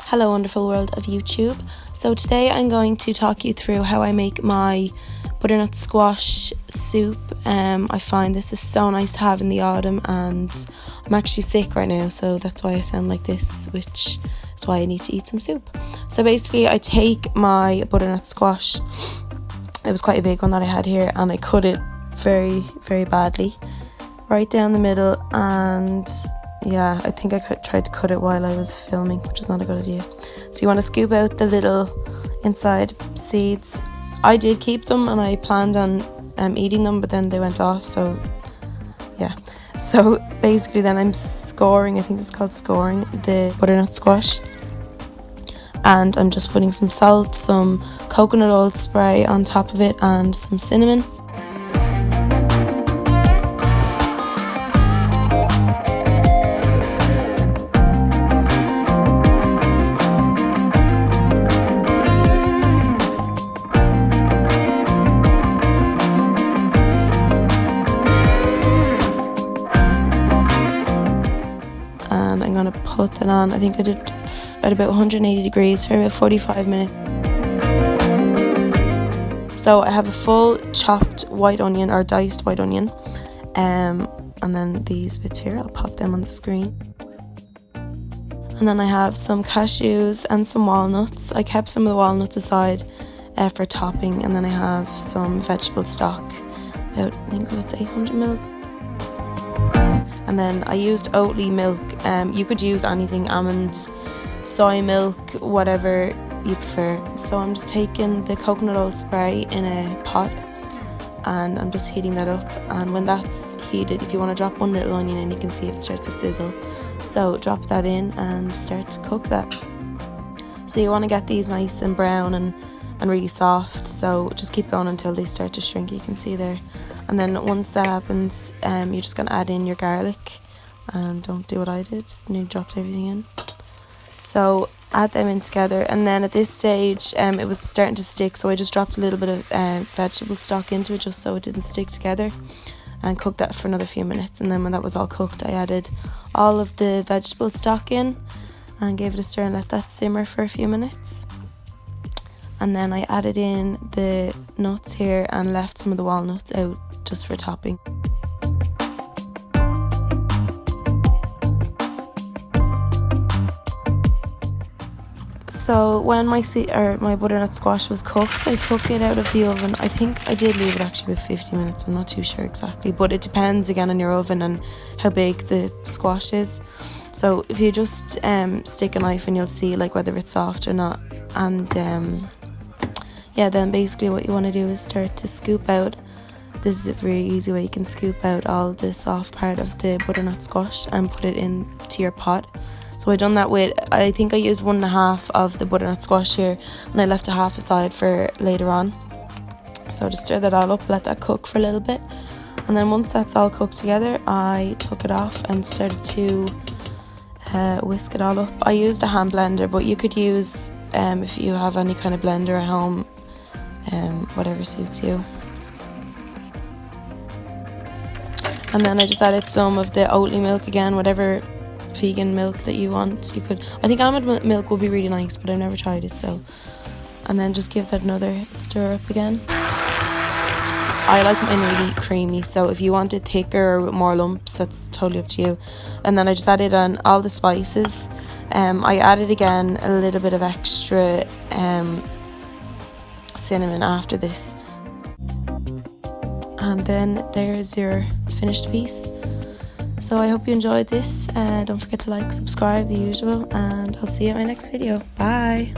Hello wonderful world of YouTube. So today I'm going to talk you through how I make my butternut squash soup. I find this is so nice to have in the autumn, and I'm actually sick right now, so that's why I sound like this, which is why I need to eat some soup. So basically I take my butternut squash, it was quite a big one that I had here, and I cut it very, very badly right down the middle, and yeah, I think I tried to cut it while I was filming, which is not a good idea. So you want to scoop out the little inside seeds. I did keep them and I planned on eating them, but then they went off, so yeah. So basically then I'm scoring, I think it's called scoring, the butternut squash. And I'm just putting some salt, some coconut oil spray on top of it, and some cinnamon. And I'm going to put that on, I think I did at about 180 degrees for about 45 minutes. So I have a full chopped white onion, or diced white onion, and then these bits here, I'll pop them on the screen. And then I have some cashews and some walnuts. I kept some of the walnuts aside for topping, and then I have some vegetable stock, about, I think that's 800 ml. And then I used Oatly milk. You could use anything, almonds, soy milk, whatever you prefer. So I'm just taking the coconut oil spray in a pot, and I'm just heating that up. And when that's heated, if you want to drop one little onion in, you can see if it starts to sizzle. So drop that in and start to cook that. So you want to get these nice and brown and really soft. So just keep going until they start to shrink, you can see there. And then once that happens, you're just going to add in your garlic, and don't do what I did and you dropped everything in. So add them in together, and then at this stage it was starting to stick, so I just dropped a little bit of vegetable stock into it just so it didn't stick together, and cooked that for another few minutes. And then when that was all cooked, I added all of the vegetable stock in and gave it a stir and let that simmer for a few minutes. And then I added in the nuts here and left some of the walnuts out just for topping. So when my butternut squash was cooked, I took it out of the oven. I think I did leave it actually about 50 minutes. I'm not too sure exactly, but it depends again on your oven and how big the squash is. So if you just stick a knife, and you'll see like whether it's soft or not. And yeah, then basically what you want to do is start to scoop out. This is a very easy way you can scoop out all the soft part of the butternut squash and put it into your pot. So I done that with, I think I used 1.5 of the butternut squash here, and I left a half aside for later on. So just stir that all up, let that cook for a little bit, and then once that's all cooked together, I took it off and started to whisk it all up. I used a hand blender, but you could use, if you have any kind of blender at home, whatever suits you. And then I just added some of the Oatly milk again, whatever vegan milk that you want. You could, I think almond milk would be really nice, but I've never tried it. So, and then just give that another stir up again. I like mine really creamy, so if you want it thicker or with more lumps, that's totally up to you. And then I just added on all the spices. I added again a little bit of extra cinnamon after this, and then there's your finished piece. So I hope you enjoyed this. Don't forget to like, subscribe, the usual, and I'll see you in my next video. Bye!